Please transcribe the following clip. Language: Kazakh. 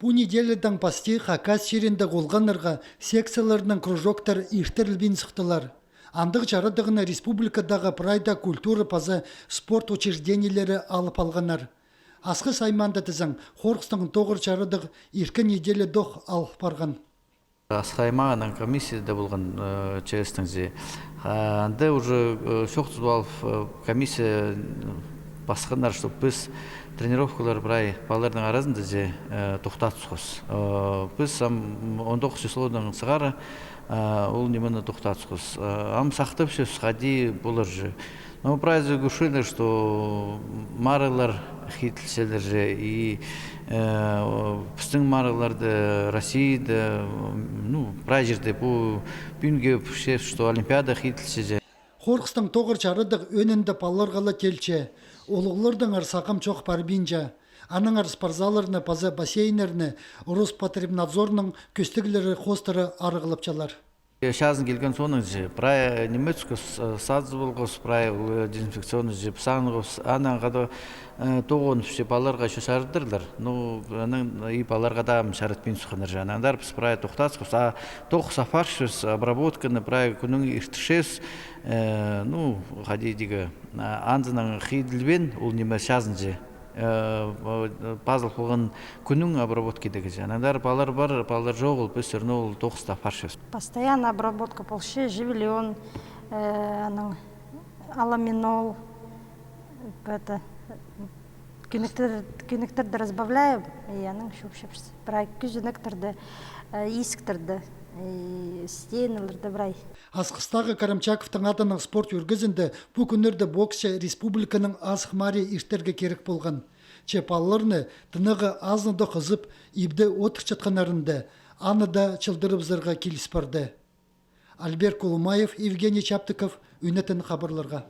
Бу неделядан пасти хакас шеренде голганнарга секцияларынан кружоктар иртерилбин сыктылар. Андык жарадыгына республикадагы прайда культура паза спорт учреждениялары алып алганнар. Аскы сайманда тизаң Хоркстың тогыр жарадык ирке неделя дох алып барган. Асхайманың комиссияда болған честіңзе. Анда уже шоқтыз балып комиссия басқандар, чтобы біз тренировкалар брай балардың арасында же тоқтатсыз. Біз 19 числодан сығары ол немені тоқтатсыз. Ам сақтып ше сходи болар же. Но прайзы гушили, что марылар хитлселер же и біздің марыларды Россияда, прайзерде бұл бүйінге пүшет, что Олимпиада хитлсе же. Хоркстың тогыр жарадык өнінде палларгала келче. Олуглардың арсақым чоқ барбинжа. Аның арспарзаларны паза бассейнерны Роспотребнадзорның көстігілері хостары арығылыпчалар. Шазын келген соның же, прай немецкos садыз болғыз, прай дезинфекционный же, псаңғыз, анан ғады тоғын пүше баларға шошардырлар. И баларға да шарытпен сұқыныр же. Анандар біз прай тоқтасыз, тоқ сафаршыз, обработканы прай күнің иртішез, ғади деге, анзының хейділбен, ол неме шазын же. Пазыл қылған күнің обработки деге же. Анандар балар бар, балар жоқ, ол біз өрні ол тоқ сафаршыз. Постоянно обработка полше, живелен, аламинол, кенектерді разбавляем, и аның шөпшепші. Брай күзінектерді, исктерді, стенелерді брай. Асқыстағы Карамчаковтың атының спорт үргізінде бұ күнерді боксшы республиканың асық мари іштерге керек болған. Чепалларны тынығы азынды қызып, ибді отыр чатқанарында, аны да чылдырып зырға келіс барды. Альберт Колумаев, Евгений Чаптыков, Үнетін хабарларға.